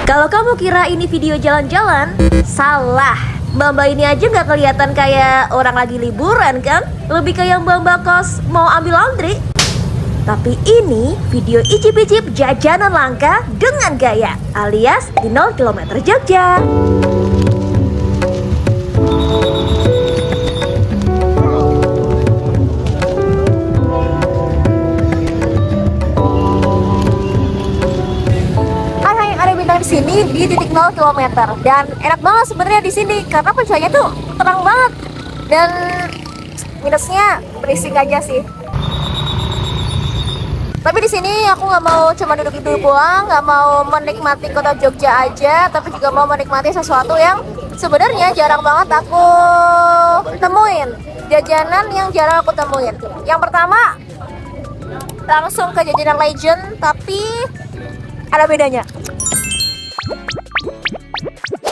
Kalau kamu kira ini video jalan-jalan, salah. Mbak-mbak ini aja nggak kelihatan kayak orang lagi liburan kan? Lebih kayak mbak-mbak kos mau ambil laundry. Tapi ini video icip-icip jajanan langka dengan gaya, alias di 0 km Jogja. Di sini di titik 0 km dan enak banget sebenarnya di sini karena pencuannya tuh tenang banget dan minusnya berisik aja sih. Tapi di sini aku nggak mau cuma duduk-duduk doang, nggak mau menikmati kota Jogja aja, tapi juga mau menikmati sesuatu yang sebenarnya jarang banget aku temuin, jajanan yang jarang aku temuin. Yang pertama langsung ke jajanan legend, tapi ada bedanya.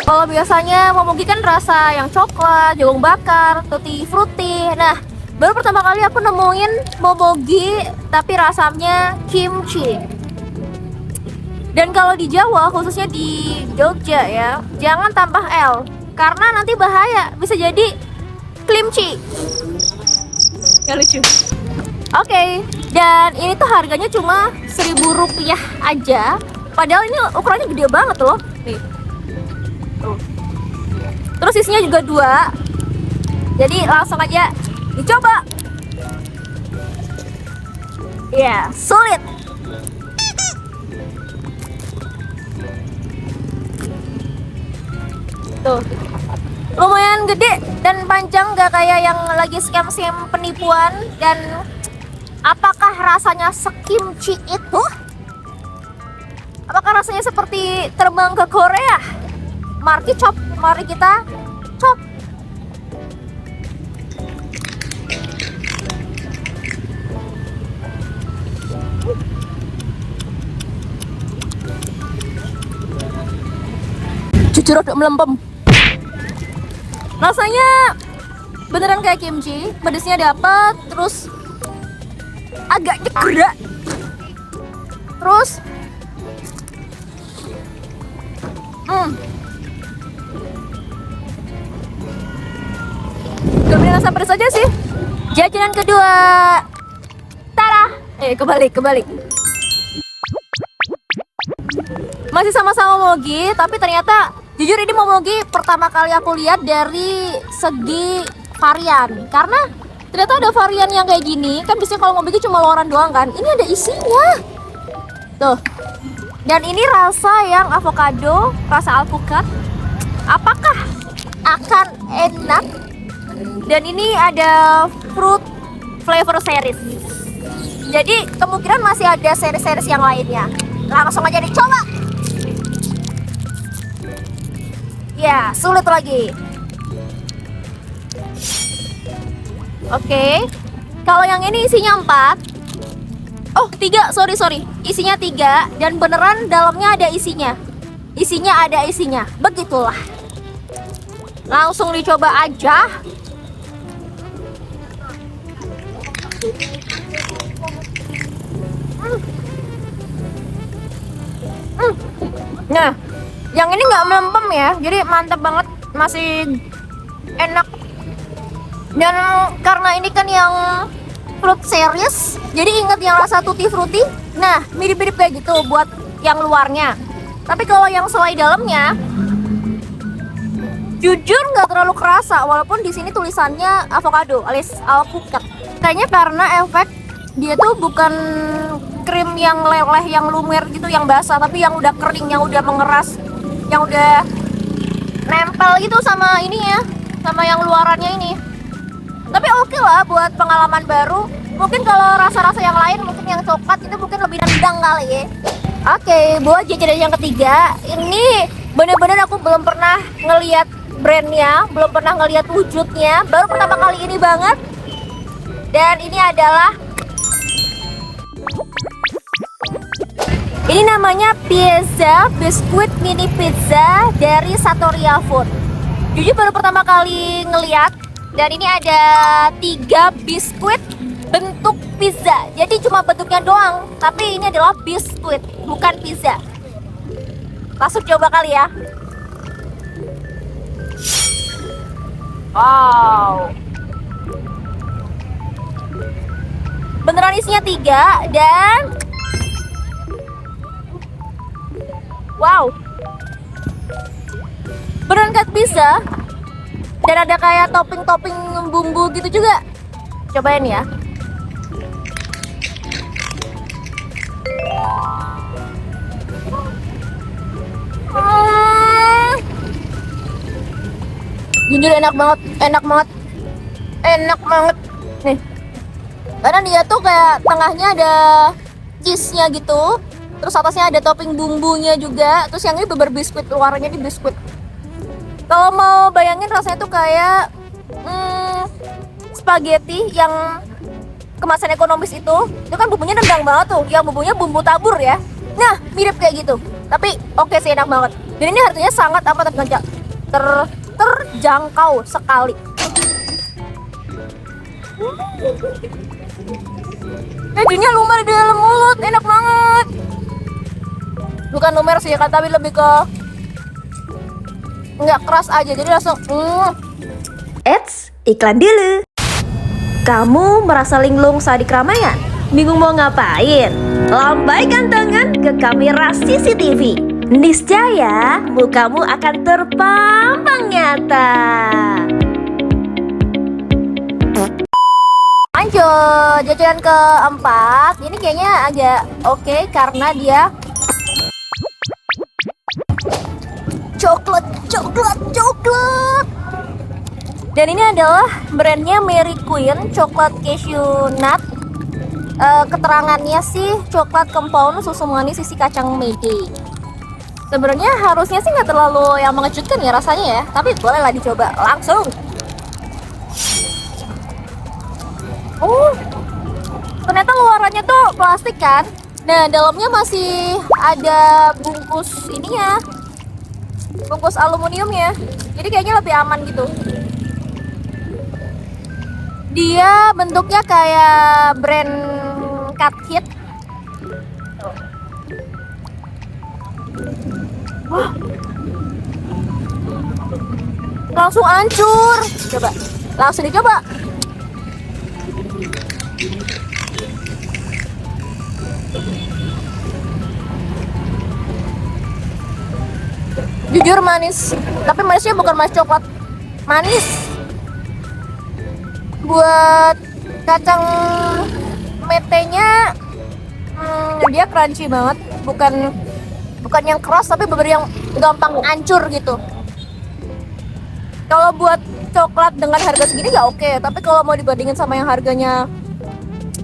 Kalau biasanya momogi kan rasa yang coklat, jagung bakar, tutti frutti. Nah, baru pertama kali aku nemuin momogi tapi rasanya kimchi. Dan kalau di Jawa, khususnya di Jogja ya, jangan tambah L karena nanti bahaya, bisa jadi klimchi. Gak lucu. Oke, dan ini tuh harganya cuma Rp1.000 aja. Padahal ini ukurannya gede banget loh. Nih. Terus isinya juga 2. Jadi langsung aja dicoba. Ya, sulit. Tuh. Lumayan gede dan panjang, gak kayak yang lagi scam-scam penipuan. Dan apakah rasanya sekimchi itu? Apakah rasanya seperti terbang ke Korea? Mari kita cop. Jujur udah melempem. Rasanya beneran kayak kimchi, pedesnya dapat, terus agak gerak. Terus gak rasa pedas aja sih. Jajanan kedua, tada, kebalik. Masih sama-sama momogi, tapi ternyata jujur ini momogi pertama kali aku lihat dari segi varian. Karena ternyata ada varian yang kayak gini. Kan biasanya kalau momogi cuma luaran doang kan. Ini ada isinya. Tuh. Dan ini rasa yang avocado, rasa alpukat. Apakah akan enak? Dan ini ada fruit flavor series. Jadi kemungkinan masih ada series-series yang lainnya. Langsung aja dicoba. Ya, sulit lagi. Oke. Kalau yang ini isinya 4. Oh, 3, sorry. Isinya 3 dan beneran dalamnya ada isinya. Isinya ada isinya. Begitulah. Langsung dicoba aja. Nah, yang ini nggak melempem ya, jadi mantap banget, masih enak. Dan karena ini kan yang fruit series, jadi inget yang rasa tutti frutti. Nah, mirip-mirip kayak gitu buat yang luarnya. Tapi kalau yang selai dalamnya, jujur nggak terlalu kerasa, walaupun di sini tulisannya avocado alias alpukat. Kayaknya karena efek dia tuh bukan krim yang leleh, yang lumer gitu, yang basah, tapi yang udah kering, yang udah mengeras, yang udah nempel gitu sama ini ya, sama yang luarannya ini. Tapi oke lah buat pengalaman baru. Mungkin kalau rasa-rasa yang lain, mungkin yang coklat itu mungkin lebih nendang kali ya. Oke, buat jajanan yang ketiga, ini bener-bener aku belum pernah ngelihat brandnya, belum pernah ngelihat wujudnya, baru pertama kali ini banget. Dan ini adalah, ini namanya pizza biskuit mini pizza dari Satoria Food. Jujur baru pertama kali ngeliat. Dan ini ada 3 biskuit bentuk pizza. Jadi cuma bentuknya doang, tapi ini adalah biskuit, bukan pizza. Langsung coba kali ya. Wow. Beneran isinya 3 dan wow. Beneran kayak pizza. Dan ada kayak topping-topping bumbu gitu juga. Cobain ya. Jujur enak banget, enak banget nih. Karena dia tuh kayak tengahnya ada cheese-nya gitu, terus atasnya ada topping bumbunya juga, terus yang ini beber biskuit, luarnya di biskuit. Kalau mau bayangin rasanya tuh kayak spaghetti yang kemasan ekonomis itu kan bumbunya nendang banget tuh, yang bumbunya bumbu tabur ya. Nah, mirip kayak gitu. Tapi oke sih, enak banget. Dan ini harganya sangat amat terjangkau sekali. Kejunya lumer di dalam mulut, enak banget. Bukan lumer sih kan, tapi lebih ke nggak keras aja, jadi langsung Eits, iklan dulu. Kamu merasa linglung saat di keramaian? Bingung mau ngapain? Lambaikan tangan ke kamera CCTV. Niscaya mukamu akan terpampang nyata. Lanjut, jajanan keempat. Ini kayaknya agak oke karena dia coklat. Dan ini adalah brandnya Mary Queen coklat cashew nut. Keterangannya sih coklat compound susu manis isi kacang mede. Sebenarnya harusnya sih nggak terlalu yang mengejutkan ya rasanya ya, tapi bolehlah dicoba langsung. Ternyata luarannya tuh plastik kan. Nah, dalamnya masih ada bungkus ininya, bungkus aluminiumnya. Jadi kayaknya lebih aman gitu. Dia bentuknya kayak brand Cut Hit. Wah, langsung hancur. Coba, langsung dicoba. Jujur manis, tapi manisnya bukan manis coklat, manis. Buat kacang metenya, dia crunchy banget, bukan yang keras tapi bener yang gampang hancur gitu. Kalau buat coklat dengan harga segini ya oke, tapi kalau mau dibandingin sama yang harganya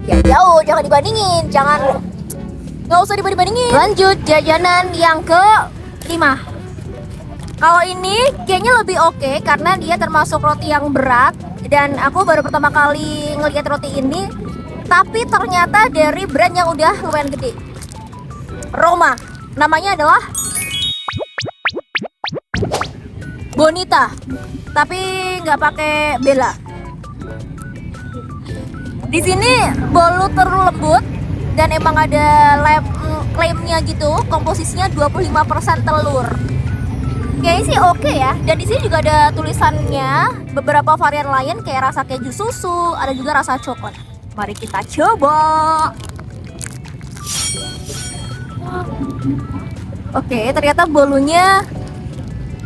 ya jauh, jangan dibandingin, nggak usah dibandingin. Lanjut, jajanan yang ke-5. Kalau ini kayaknya lebih oke karena dia termasuk roti yang berat. Dan aku baru pertama kali ngeliat roti ini, tapi ternyata dari brand yang udah lumayan gede, Roma. Namanya adalah Bonita, tapi nggak pakai Bella. Di sini bolu terlembut dan emang ada klaimnya gitu, komposisinya 25% telur. Kayaknya sih oke ya. Dan di sini juga ada tulisannya beberapa varian lain kayak rasa keju susu, ada juga rasa coklat. Mari kita coba. Oke, ternyata bolunya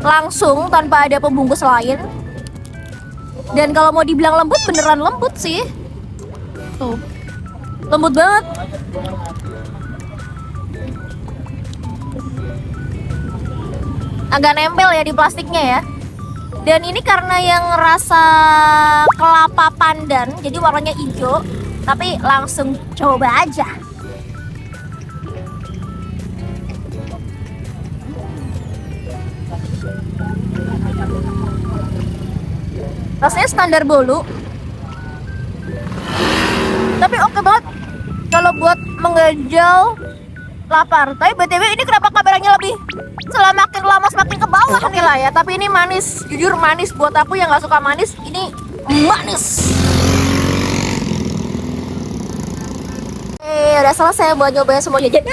langsung tanpa ada pembungkus lain. Dan kalau mau dibilang lembut, beneran lembut sih. Tuh, lembut banget. Agak nempel ya di plastiknya ya. Dan ini karena yang rasa kelapa pandan, jadi warnanya hijau. Tapi langsung coba aja. Rasanya standar bolu, tapi oke banget kalau buat menggajal lapar. Tapi BTW ini kenapa kameranya lebih makin lama semakin ke bawah nih lah ya. Tapi ini manis, jujur manis. Buat aku yang gak suka manis, ini manis. Udah selesai buat nyobain semua jajan.